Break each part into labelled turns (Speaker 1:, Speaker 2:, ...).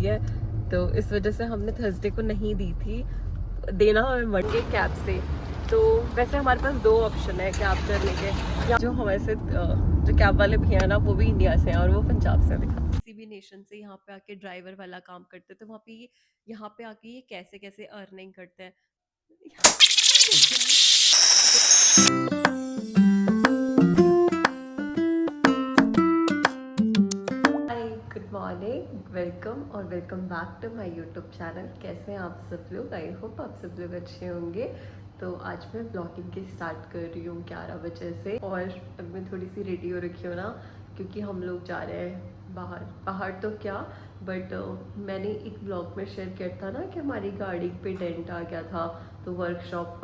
Speaker 1: है, तो इस वजह से हमने थर्सडे को नहीं दी थी, देना हमें मंडे कैब से। तो वैसे हमारे पास दो ऑप्शन है कैब करने के, या जो हमारे से जो कैब वाले भैया है ना वो भी इंडिया से हैं और वो पंजाब से दिखा किसी भी नेशन से यहाँ पे आके ड्राइवर वाला काम करते हैं। तो वहाँ पे यहाँ पे आके ये कैसे कैसे अर्निंग करते हैं। गुड मॉर्निंग, वेलकम और welcome back to my YouTube channel. कैसे हैं आप सब लोग? आई होप आप सब लोग अच्छे होंगे। तो आज मैं ब्लॉगिंग की स्टार्ट कर रही हूँ 11 बजे से, और अब मैं थोड़ी सी रेडी हो रखी हूँ ना, क्योंकि हम लोग जा रहे हैं बाहर तो क्या, बट मैंने एक ब्लॉग में शेयर किया था ना कि हमारी गाड़ी पे डेंट आ गया था, तो वर्कशॉप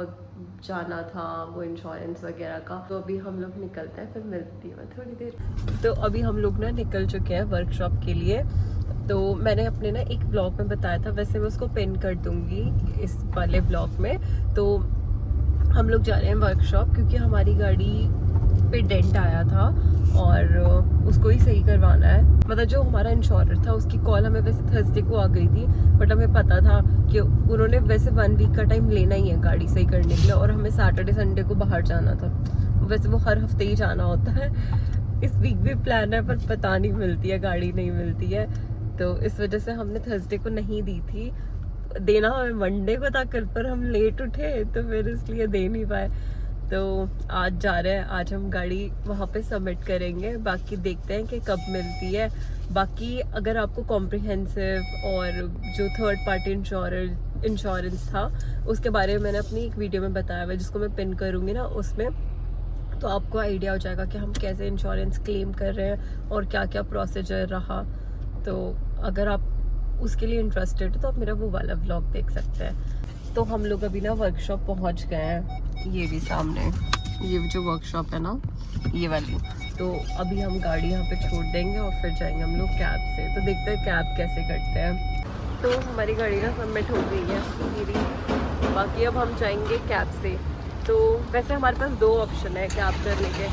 Speaker 1: जाना था, वो इंश्योरेंस वगैरह का। तो अभी हम लोग निकलते हैं, फिर मिलती हूँ थोड़ी देर। तो अभी हम लोग ना निकल चुके हैं वर्कशॉप के लिए। तो मैंने अपने ना एक ब्लॉग में बताया था, वैसे मैं उसको पिन कर दूंगी इस वाले ब्लॉग में। तो हम लोग जा रहे हैं वर्कशॉप क्योंकि हमारी गाड़ी पे डेंट आया था और उसको ही सही करवाना है। मतलब जो हमारा इंश्योरर था उसकी कॉल हमें वैसे थर्सडे को आ गई थी, बट हमें पता था कि उन्होंने वैसे 1 वीक का टाइम लेना ही है गाड़ी सही करने के लिए, और हमें सैटरडे संडे को बाहर जाना था। वैसे वो हर हफ्ते ही जाना होता है, इस वीक भी प्लान है पर पता नहीं मिलती है, गाड़ी नहीं मिलती है। तो इस वजह से हमने थर्सडे को नहीं दी थी, देना हमें मंडे को था कल, पर हम लेट उठे तो फिर इसलिए दे नहीं पाए। तो आज जा रहे हैं, आज हम गाड़ी वहाँ पे सबमिट करेंगे, बाकी देखते हैं कि कब मिलती है। बाकी अगर आपको कॉम्प्रिहेंसिव और जो थर्ड पार्टी इंश्योरेंस था उसके बारे में मैंने अपनी एक वीडियो में बताया हुआ है, जिसको मैं पिन करूँगी ना उसमें, तो आपको आइडिया हो जाएगा कि हम कैसे इंश्योरेंस क्लेम कर रहे हैं और क्या क्या प्रोसीजर रहा। तो अगर आप उसके लिए इंटरेस्टेड है तो आप मेरा वो वाला व्लॉग देख सकते हैं। तो हम लोग अभी ना वर्कशॉप पहुंच गए हैं, ये भी सामने ये जो वर्कशॉप है ना ये वाली। तो अभी हम गाड़ी यहाँ पे छोड़ देंगे और फिर जाएंगे हम लोग कैब से। तो देखते हैं कैब कैसे करते हैं। तो हमारी गाड़ी ना सबमिट हो गई है मेरी, बाकी अब हम जाएंगे कैब से। तो वैसे हमारे पास दो ऑप्शन है कैब करने के,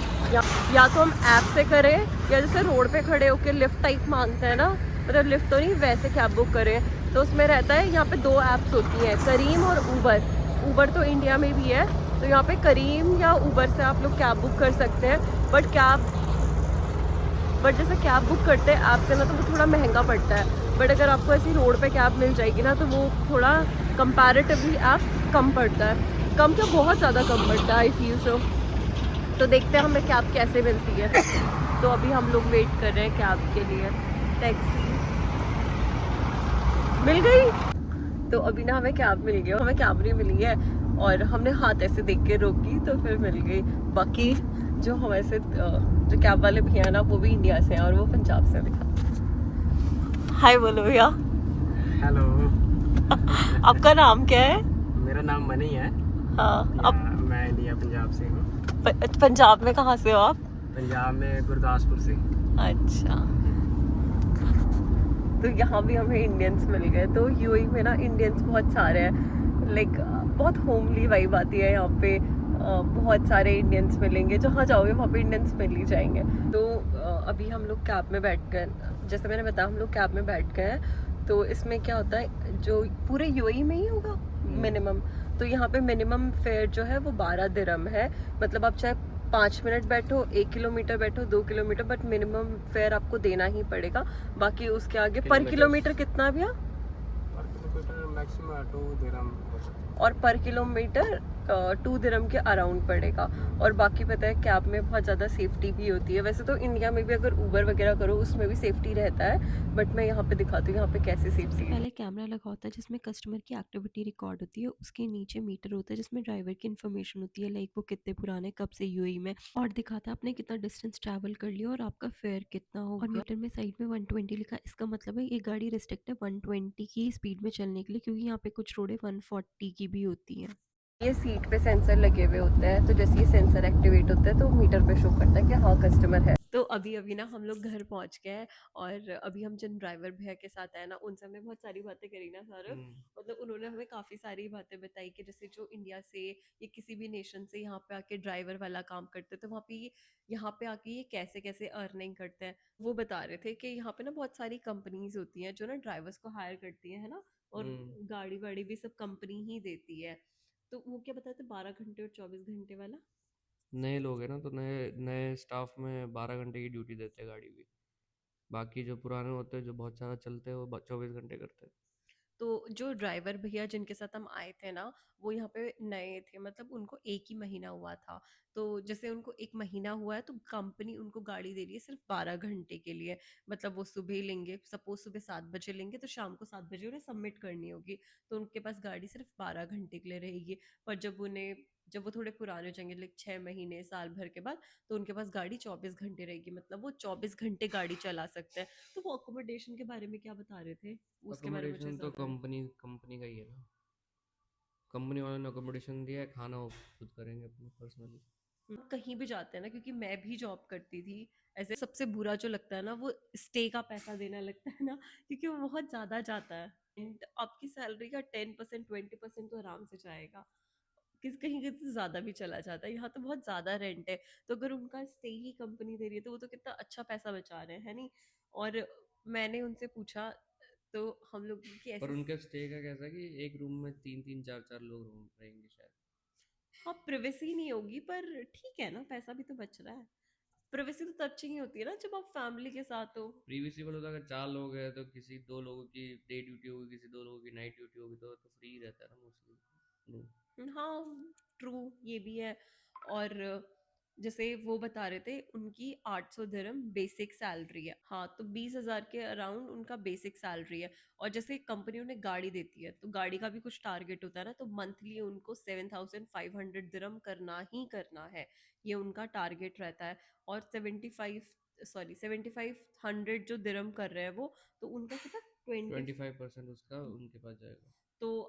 Speaker 1: या तो हम ऐप से करें, या जैसे रोड पे खड़े होकर लिफ्ट टाइप मांगते हैं ना, मतलब लिफ्ट तो नहीं वैसे कैब बुक करें। तो उसमें रहता है, यहाँ पे दो ऐप्स होती हैं, करीम और ऊबर। ऊबर तो इंडिया में भी है, तो यहाँ पे करीम या ऊबर से आप लोग कैब बुक कर सकते हैं। बट जैसे कैब बुक करते हैं ऐप से ना, तो वो थोड़ा महंगा पड़ता है। बट अगर आपको ऐसी रोड पे कैब मिल जाएगी ना, तो वो थोड़ा कंपैरेटिवली ऐप कम पड़ता है। कम क्या, बहुत ज़्यादा कम पड़ता है, आई फील सो। तो देखते हैं हमें कैब कैसे मिलती है। तो अभी हम लोग वेट कर रहे हैं कैब के लिए। टैक्सी मिल गई, तो अभी ना हमें कैब मिल गई, हमें कैब नहीं मिली है और हमने हाथ ऐसे देख के रोकी तो फिर मिल गई। बाकी जो हमारे से जो कैब वाले भैया है ना वो भी इंडिया से हैं और वो पंजाब से दिखा। हाय बोलो भैया।
Speaker 2: हेलो।
Speaker 1: आपका नाम क्या है?
Speaker 2: मेरा नाम मनी है।
Speaker 1: हाँ, अब
Speaker 2: मैं इंडिया पंजाब से हूँ।
Speaker 1: पंजाब में कहाँ से हो आप?
Speaker 2: पंजाब में गुरदासपुर से।
Speaker 1: अच्छा, तो यहाँ भी हमें इंडियंस मिल गए। तो यूएई में ना इंडियंस बहुत सारे हैं, लाइक बहुत होमली वाइब आती है यहाँ पे। बहुत सारे इंडियंस मिलेंगे, जहाँ जाओगे वहाँ पे इंडियंस मिल ही जाएंगे। तो अभी हम लोग कैब में बैठ गए, जैसे मैंने बताया हम लोग कैब में बैठ गए हैं। तो इसमें क्या होता है, जो पूरे यूएई में ही होगा मिनिमम, तो यहाँ पे मिनिमम फेयर जो है वो 12 दिरहम है। मतलब आप चाहे 5 मिनट बैठो, 1 किलोमीटर बैठो, 2 किलोमीटर, बट मिनिमम फेयर आपको देना ही पड़ेगा। बाकी उसके आगे पर किलोमीटर कितना भैया?
Speaker 2: मैक्सिमम 2 दिरहम,
Speaker 1: और पर किलोमीटर 2 दिरहम के अराउंड पड़ेगा। और बाकी पता है कैब में बहुत ज़्यादा सेफ्टी भी होती है। वैसे तो इंडिया में भी अगर ऊबर वगैरह करो उसमें भी सेफ्टी रहता है, बट मैं यहाँ पे दिखाती हूँ यहाँ पे कैसे सेफ्टी।
Speaker 3: पहले कैमरा लगा होता है जिसमें कस्टमर की एक्टिविटी रिकॉर्ड होती है, उसके नीचे मीटर होता है जिसमें ड्राइवर की इन्फॉर्मेशन होती है, लाइक वो कितने पुराने कब से यूएई में, और दिखाता है आपने कितना डिस्टेंस ट्रैवल कर लिया और आपका फेयर कितना होगा। और मीटर में साइड में 120 लिखा है, इसका मतलब है ये गाड़ी रिस्ट्रिक्ट है 120 की स्पीड में चलने के लिए, क्योंकि यहाँ पे कुछ रोडें 140 की भी होती हैं।
Speaker 1: ये सीट पे सेंसर लगे हुए होते हैं, तो जैसे ये सेंसर एक्टिवेट होता है तो मीटर पे शो करता है कि हाँ कस्टमर है। तो अभी अभी ना हम लोग घर पहुंच गए हैं। और अभी हम जिन ड्राइवर भैया के साथ आए ना उनसे हमने बहुत सारी बातें करी ना सौरभ।
Speaker 2: हम्म।
Speaker 1: मतलब उन्होंने हमें काफी सारी बातें बताई कि जैसे जो इंडिया से या किसी भी नेशन से यहाँ पे आके ड्राइवर वाला काम करते हैं तो वहाँ पे यहाँ पे आके ये कैसे कैसे अर्निंग करते हैं। वो बता रहे थे कि यहाँ पे ना बहुत सारी कंपनीज होती हैं जो ना ड्राइवर्स को हायर करती है ना। और
Speaker 2: हम्म।
Speaker 1: गाड़ी वाड़ी भी सब कंपनी ही देती है। तो वो क्या बताते 12 घंटे और 24 घंटे वाला।
Speaker 2: नए लोग हैं ना, तो नए नए स्टाफ में 12 घंटे की ड्यूटी देते हैं गाड़ी भी। बाकी जो पुराने होते हैं, जो बहुत ज़्यादा चलते हैं, वो 24 घंटे करते हैं।
Speaker 1: तो जो ड्राइवर भैया जिनके साथ हम आए थे ना वो यहाँ पे नए थे मतलब उनको एक ही महीना हुआ था। तो जैसे उनको एक महीना हुआ है तो कंपनी उनको गाड़ी दे रही है सिर्फ 12 घंटे के लिए। मतलब वो सुबह लेंगे सपोज सुबह 7 बजे लेंगे तो शाम को 7 बजे उन्हें सबमिट करनी होगी। तो उनके पास गाड़ी सिर्फ 12 घंटे के लिए रहेगी। पर जब वो थोड़े पुराने हो जाएंगे लाइक 6 महीने साल भर के बाद तो उनके पास गाड़ी 24 घंटे रहेगी मतलब वो 24 घंटे गाड़ी चला सकते हैं। तो वो अकोमोडेशन के बारे में क्या बता रहे थे उसके बारे में मुझे
Speaker 2: अकोमोडेशन तो
Speaker 1: ज्यादा।
Speaker 2: कंपनी कंपनी का ही है ना। कंपनी वालों ने अकोमोडेशन दिया है, खाना वो खुद करेंगे अपने पर्सनली।
Speaker 1: कहीं भी जाते हैं ना क्योंकि मैं भी जॉब करती थी ऐसे सबसे बुरा जो लगता है ना वो स्टे का पैसा देना लगता है ना क्योंकि वो बहुत ज्यादा जाता है। एंड आपकी सैलरी का 10% 20% तो आराम से जाएगा। कहीं कहीं तो ज्यादा भी चला जाता है यहाँ तो बहुत ज्यादा रेंट है। तो अगर उनका स्टे ही कंपनी दे रही है तो वो तो कितना अच्छा पैसा बचा रहे हैं है नहीं। और मैंने उनसे पूछा तो हम लोग की
Speaker 2: पर
Speaker 1: ऐसे।
Speaker 2: उनके स्टे का कैसा है कि एक रूम में तीन तीन चार चार लोग रूम रहेंगे शायद।
Speaker 1: हाँ प्रिवेसी नहीं होगी पर ठीक है ना पैसा भी तो बच रहा है। प्राइवेसी तो तब चाहिए होती है ना जब आप फैमिली के साथ हो।
Speaker 2: प्रीवियसली होता है, अगर चार लोग हैं तो किसी दो लोगों की डे ड्यूटी होगी, किसी दो लोगों की नाइट ड्यूटी होगी, तो फ्री रहता है ना मोस्टली।
Speaker 1: हाँ ट्रू ये भी है। और जैसे वो बता रहे थे उनकी 800 दिरहम बेसिक सैलरी है। हाँ तो 20 हजार के अराउंड उनका बेसिक सैलरी है। और जैसे कंपनी उन्हें गाड़ी देती है तो गाड़ी का भी कुछ टारगेट होता है ना तो मंथली उनको 7500 दिरहम करना ही करना है। ये उनका टारगेट रहता है। और 7500 जो दिरहम कर रहे हैं वो तो उनका कितना 20।
Speaker 2: 25% उसका उनके पास जाएगा।
Speaker 1: तो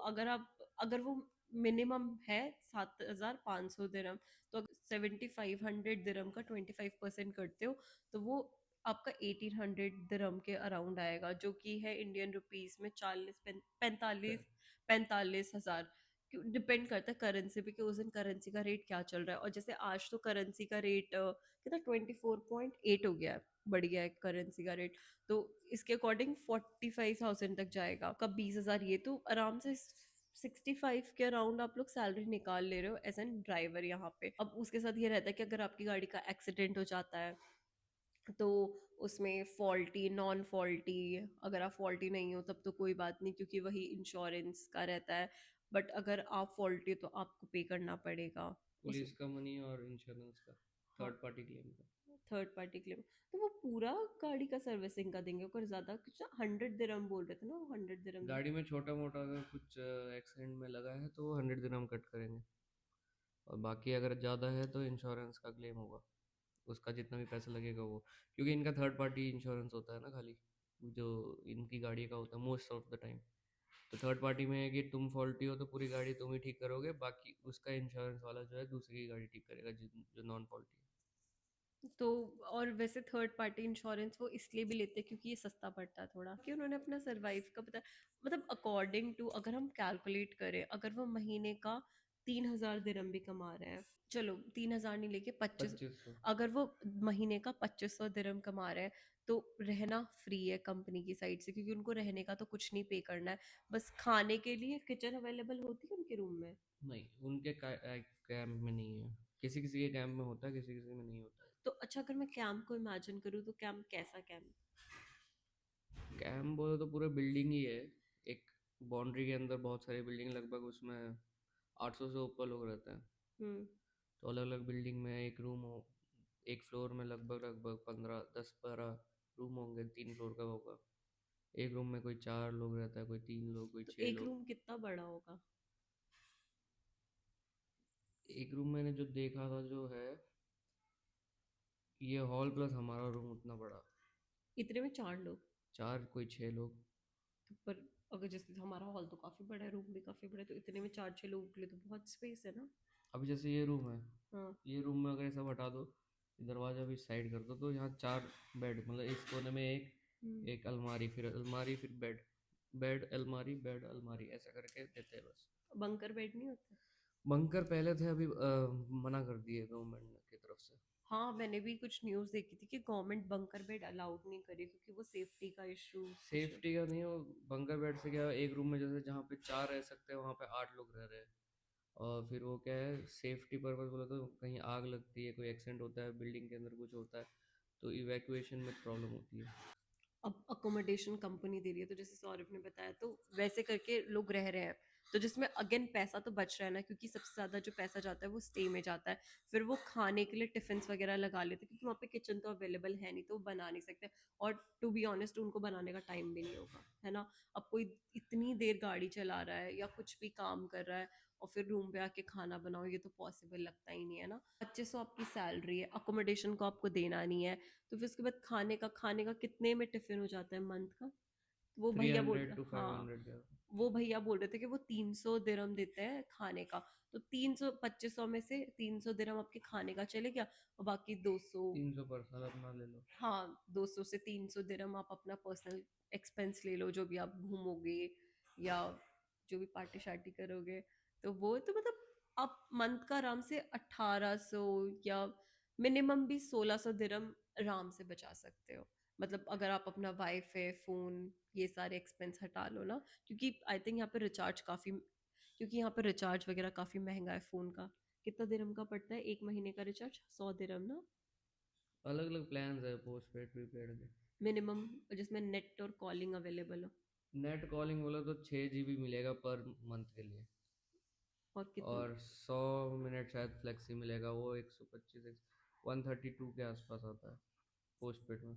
Speaker 1: अगर वो मिनिमम है 7500 दिरहम तो 7500 दिरहम का 25% करते हो तो वो आपका 1800 दिरहम के अराउंड आएगा जो कि है इंडियन रुपीस में 45 हजार। डिपेंड करता है करेंसी पे कि उस दिन करेंसी का रेट क्या चल रहा है। और जैसे आज तो करेंसी का रेट कितना 24.8 हो गया है। बढ़ गया है करेंसी का रेट। तो इसके अकॉर्डिंग 45,000 तक जाएगा कब 20 हजार। ये तो आराम से 65 के अराउंड आप लोग सैलरी निकाल ले रहे हो एज एन ड्राइवर यहाँ पे। अब उसके साथ ये रहता है कि अगर आपकी गाड़ी का एक्सीडेंट हो जाता है तो उसमें फॉल्टी नॉन फॉल्टी अगर आप फॉल्टी नहीं हो तब तो कोई बात नहीं क्योंकि वही इंश्योरेंस का रहता है। बट अगर आप फॉल्टी हो तो आपको पे करना पड़ेगा उस।
Speaker 2: पुलिस का मनी और इंश्योरेंस का,
Speaker 1: हाँ
Speaker 2: थर्ड पार्टी क्लेम का।
Speaker 1: Third party claim. तो वो पूरा गाड़ी का सर्विसिंग का देंगे और ज्यादा कुछ 100 दिरहम बोल रहे थे ना वो 100 दिरहम।
Speaker 2: गाड़ी में छोटा मोटा अगर कुछ एक्सीडेंट में लगा है तो वो 100 दिन कट करेंगे। और बाकी अगर ज़्यादा है तो इंश्योरेंस का क्लेम होगा, उसका जितना भी पैसा लगेगा वो। क्योंकि इनका थर्ड पार्टी इंश्योरेंस होता है ना खाली, जो इनकी गाड़ी का होता है मोस्ट ऑफ द टाइम। तो थर्ड पार्टी में है कि तुम फॉल्टी हो तो पूरी गाड़ी तुम ही ठीक करोगे, बाकी उसका इंश्योरेंस वाला जो है दूसरी की गाड़ी ठीक करेगा जो नॉन फॉल्टी है।
Speaker 1: तो और वैसे थर्ड पार्टी इंश्योरेंस वो इसलिए भी लेते हैं क्योंकि ये सस्ता पड़ता है थोड़ा कि उन्होंने अपना सरवाइव का पता। मतलब अकॉर्डिंग टू अगर हम कैलकुलेट करें अगर वो महीने का 3,000 दिरहम भी कमा रहे हैं चलो 3,000 नहीं लेके 25।
Speaker 2: 2500।
Speaker 1: अगर वो महीने का 2500 दिरहम कमा रहे हैं तो रहना फ्री है कंपनी की साइड से क्योंकि उनको रहने का तो कुछ नहीं पे करना है। बस खाने के लिए किचन अवेलेबल होती है उनके रूम में।
Speaker 2: नहीं, उनके कैंप में नहीं है। किसी किसी के कैंप में होता है, किसी किसी में नहीं होता है।
Speaker 1: तो अच्छा अगर मैं कैंप को इमेजिन करूँ तो कैंप कैसा कैंप।
Speaker 2: कैंप बोलो तो पूरा बिल्डिंग ही है। एक बाउंड्री के अंदर बहुत सारी बिल्डिंग, लगभग उसमें 800 से ऊपर लोग रहते हैं।
Speaker 1: हम्म।
Speaker 2: तो अलग अलग बिल्डिंग में एक रूम हो, एक फ्लोर में लगभग लगभग 15 10 12 रूम होंगे, 3 फ्लोर का होगा। एक रूम में कोई 4 लोग रहता है, कोई 3 लोग, कोई
Speaker 1: तो
Speaker 2: छः
Speaker 1: एक
Speaker 2: लोग
Speaker 1: रूम कितना बड़ा होगा।
Speaker 2: एक रूम मैंने जो देखा था जो है, ये हॉल प्लस हमारा रूम उतना बड़ा।
Speaker 1: इतने में 4 लोग।
Speaker 2: चार कोई 6 लोग।
Speaker 1: तो पर अगर जैसे हमारा हॉल तो काफी बड़ा है रूम भी काफी बड़ा है तो इतने में 4-6 लोगों के लिए तो बहुत स्पेस है ना।
Speaker 2: अभी जैसे ये रूम है,
Speaker 1: हाँ।
Speaker 2: ये रूम में अगर ये सब हटा दो, दरवाजा भी साइड कर दो तो यहाँ 4 बेड, मतलब इस कोने में एक अलमारी, फिर बेड, बेड अलमारी, बेड अलमारी, ऐसा करके देते हैं बस।
Speaker 1: बंकर बेड नहीं होता?
Speaker 2: बंकर पहले थे, अभी मना कर दिए गवर्नमेंट की तरफ से।
Speaker 1: हाँ, मैंने भी कुछ न्यूज़ देखी थी कि गवर्नमेंट बंकर बेड अलाउड नहीं करे क्योंकि वो सेफ्टी का इशू।
Speaker 2: सेफ्टी का नहीं हो, बंकर बेड से क्या है, एक रूम में जैसे जहाँ पे 4 रह सकते हैं वहाँ पे 8 लोग रह रहे हैं। और फिर वो क्या है, सेफ्टी पर्पज बोला तो कहीं आग लगती है, कोई एक्सीडेंट होता है, बिल्डिंग के अंदर कुछ होता है, तो इवैक्यूएशन में प्रॉब्लम होती है।
Speaker 1: अब अकोमोडेशन कंपनी दे रही है, तो जैसे सौरभ ने बताया तो वैसे करके लोग रह रहे हैं, तो जिसमें अगेन पैसा तो बच रहा है ना, क्योंकि सबसे ज़्यादा जो पैसा जाता है वो स्टे में जाता है। फिर वो खाने के लिए टिफ़िन्स वगैरह लगा लेते हैं क्योंकि वहाँ पे किचन तो अवेलेबल है नहीं, तो वो बना नहीं सकते। और टू बी ऑनेस्ट उनको बनाने का टाइम भी नहीं होगा, है ना। अब कोई इतनी देर गाड़ी चला रहा है या कुछ भी काम कर रहा है और फिर रूम पे आके खाना बनाओ, ये तो पॉसिबल लगता ही नहीं है ना। 2500 आपकी सैलरी है, अकोमोडेशन को आपको देना नहीं है, तो फिर उसके बाद खाने का कितने में टिफिन हो जाता है मंथ का? तो वो भैया बोल
Speaker 2: 300 to
Speaker 1: हाँ,
Speaker 2: 500 का।
Speaker 1: वो भैया बोल रहे थे कि वो 300 दिरहम देते हैं खाने का। तो 300 2500 में से 300 दिरहम आपके खाने का चले गया और बाकी 200।
Speaker 2: 300 पर्सनल अपना ले लो।
Speaker 1: हाँ, 200 से 300 दिरहम आप अपना पर्सनल एक्सपेंस ले लो, जो भी आप घूमोगे या जो भी पार्टी शार्टी करोगे, तो वो तो मतलब आप मंथ का आराम से 1800 या मिनिमम भी 1600 दिरहम आराम से बचा सकते हो। मतलब अगर आप अपना वाईफाई फोन ये सारे एक्सपेंस हटा लो ना, क्योंकि आई थिंक यहाँ पे रिचार्ज काफ़ी, क्योंकि यहाँ पे रिचार्ज वगैरह काफ़ी महंगा है फ़ोन का। कितना दिरहम का पड़ता है एक महीने का रिचार्ज? 100 दिरहम ना
Speaker 2: अलग अलग प्लान है पोस्ट पेड प्रीपेड के।
Speaker 1: मिनिमम, जिसमें नेट और कॉलिंग अवेलेबल हो।
Speaker 2: नेट कॉलिंग बोला तो 6 GB मिलेगा पर मंथ के लिए,
Speaker 1: और कितना?
Speaker 2: और 100 मिनट शायद फ्लेक्सी मिलेगा, वो 125 132 के आसपास आता है पोस्ट पेड में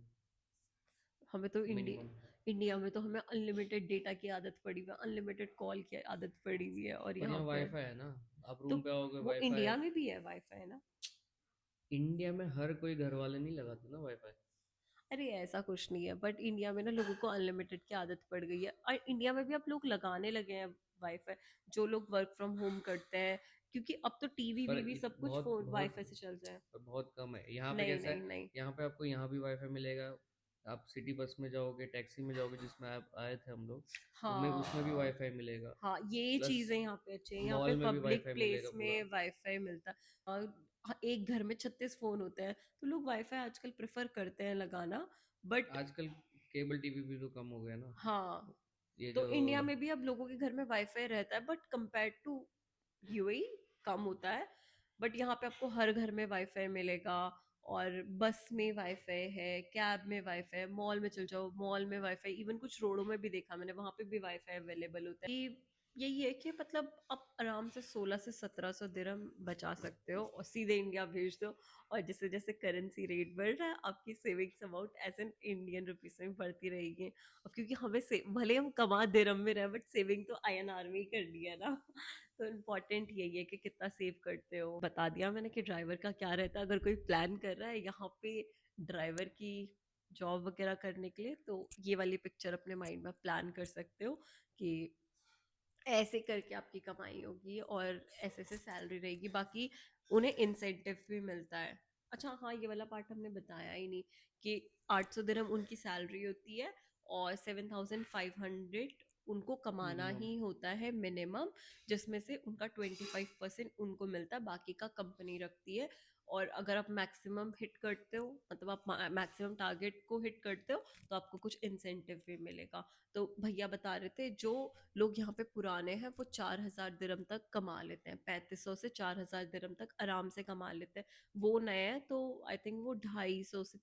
Speaker 1: हमें तो
Speaker 2: मिनिमम।
Speaker 1: इंडिया में तो हमें अनलिमिटेड डेटा की आदत पड़ी हुई है, अनलिमिटेड कॉल की आदत पड़ी हुई है, और
Speaker 2: पर
Speaker 1: यहाँ
Speaker 2: यहाँ
Speaker 1: पे
Speaker 2: वाईफाई है ना, आप
Speaker 1: तो
Speaker 2: रूम पे आओगे
Speaker 1: वो
Speaker 2: वाईफाई
Speaker 1: इंडिया
Speaker 2: है।
Speaker 1: में भी है वाईफाई ना।
Speaker 2: इंडिया में हर कोई घर वाले नहीं लगाते ना वाईफाई।
Speaker 1: अरे ऐसा कुछ नहीं है, बट इंडिया में ना लोगों को अनलिमिटेड की आदत पड़ गई है, और इंडिया में भी अब लोग लगाने लगे हैं वाईफाई, जो लोग वर्क फ्रॉम होम करते हैं, क्योंकि अब तो टीवी
Speaker 2: पर
Speaker 1: वीवी सब कुछ
Speaker 2: बहुत
Speaker 1: फोन
Speaker 2: बहुत
Speaker 1: वाईफाई से चल रहा है।
Speaker 2: पर बहुत कम है यहाँ पे।
Speaker 1: नहीं
Speaker 2: कैसा
Speaker 1: नहीं
Speaker 2: है,
Speaker 1: नहीं।
Speaker 2: यहाँ पे आपको यहाँ भी वाईफाई मिलेगा, आप सिटी बस में जाओगे, टैक्सी में जाओगे, जिसमें आप आए थे हम लोग, उनमें उसमें भी
Speaker 1: हाँ
Speaker 2: वाईफाई मिलेगा।
Speaker 1: हाँ, ये
Speaker 2: प्लस
Speaker 1: चीजें यहाँ पे अच्छी हैं, यहाँ पे
Speaker 2: मॉल में भी
Speaker 1: पब्लिक
Speaker 2: वाईफाई
Speaker 1: प्लेस
Speaker 2: मिलेगा पूरा।
Speaker 1: में वाईफाई मिलता है। और हाँ, एक घर में 36 फोन होते हैं, तो लोग वाईफाई आजकल प्रेफर करते हैं लगाना। बट
Speaker 2: आजकल केबल टीवी भी तो कम हो गया ना,
Speaker 1: हाँ,
Speaker 2: ये
Speaker 1: तो
Speaker 2: जो।
Speaker 1: इंडिया में भी अब लोगों के घर में वाईफाई रहता है, बट कंपेयर टू यूएई कम होता है। बट यहाँ पे आपको हर घर में वाईफाई मिलेगा, और बस में वाईफाई है, कैब में वाईफाई है, मॉल में चल जाओ मॉल में वाईफाई, इवन कुछ रोडों में भी देखा मैंने, वहां पे भी वाईफाई अवेलेबल होता है। कि यही है कि मतलब आप आराम से 16 से 1700 दिरहम बचा सकते हो और सीधे इंडिया भेज दो। और जैसे जैसे करेंसी रेट बढ़ रहा है, आपकी savings amount as an Indian rupees में बढ़ती रहेगी। और क्योंकि हमें से भले हम कमा दिरहम में रहे, बट सेविंग तो आईएनआर में ही करनी है ना। तो इम्पोर्टेंट यही है कि कितना सेव करते हो। बता दिया मैंने कि ड्राइवर का क्या रहता है, अगर कोई प्लान कर रहा है यहाँ पे ड्राइवर की जॉब वगैरह करने के लिए, तो ये वाली पिक्चर अपने माइंड में प्लान कर सकते हो कि ऐसे करके आपकी कमाई होगी और ऐसे ऐसे सैलरी रहेगी। बाकी उन्हें इंसेंटिव भी मिलता है। अच्छा हाँ, ये वाला पार्ट हमने बताया ही नहीं कि 800 दिरहम उनकी सैलरी होती है और 7500 उनको कमाना
Speaker 2: मिनिमम
Speaker 1: ही होता है मिनिमम, जिसमें से उनका 25% उनको मिलता है, बाकी का कंपनी रखती है। और अगर आप मैक्सिमम हिट करते हो, मतलब आप मैक्सिमम टारगेट को हिट करते हो, तो आपको कुछ इंसेंटिव भी मिलेगा। तो भैया बता रहे थे जो लोग यहाँ पे पुराने हैं वो 4000 दिरहम तक कमा लेते हैं, 3500 से 4000 दिरहम तक आराम से कमा लेते हैं। वो नए हैं तो आई थिंक वो 250 से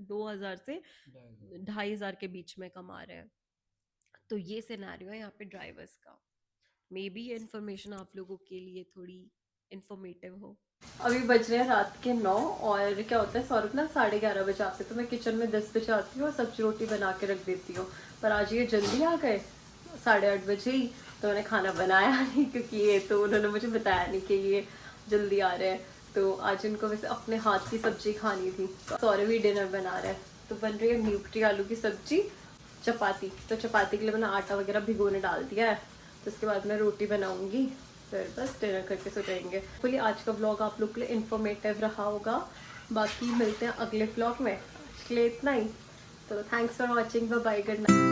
Speaker 1: 2000 से 2500 के बीच में कमा रहे हैं। तो ये सिनेरियो है यहाँ पे ड्राइवर्स का। मे बी ये इन्फॉर्मेशन आप लोगों के लिए थोड़ी इन्फॉर्मेटिव हो। अभी बज रहे हैं रात के 9, और क्या होता है सौरभ ना 11:30 बजे आते, तो मैं किचन में 10 बजे आती हूँ और सब्जी रोटी बना के रख देती हूँ। पर आज ये जल्दी आ गए 8:30 बजे ही, तो मैंने खाना बनाया नहीं, क्योंकि ये तो उन्होंने मुझे बताया नहीं कि ये जल्दी आ रहे हैं। तो आज इनको वैसे अपने हाथ की सब्जी खानी थी, तो सौरभ ही डिनर बना रहे हैं। तो बन रही है न्यूट्री आलू की सब्जी, चपाती। तो चपाती के लिए मैंने आटा वगैरह भिगोने डाल दिया है, तो उसके बाद मैं रोटी बनाऊंगी, फिर बस डिनर करके सो जाएंगे। फुली आज का व्लॉग आप लोग के लिए इन्फॉर्मेटिव रहा होगा। बाकी मिलते हैं अगले ब्लॉग में। आज के लिए इतना ही। तो thanks for watching, bye bye, good night.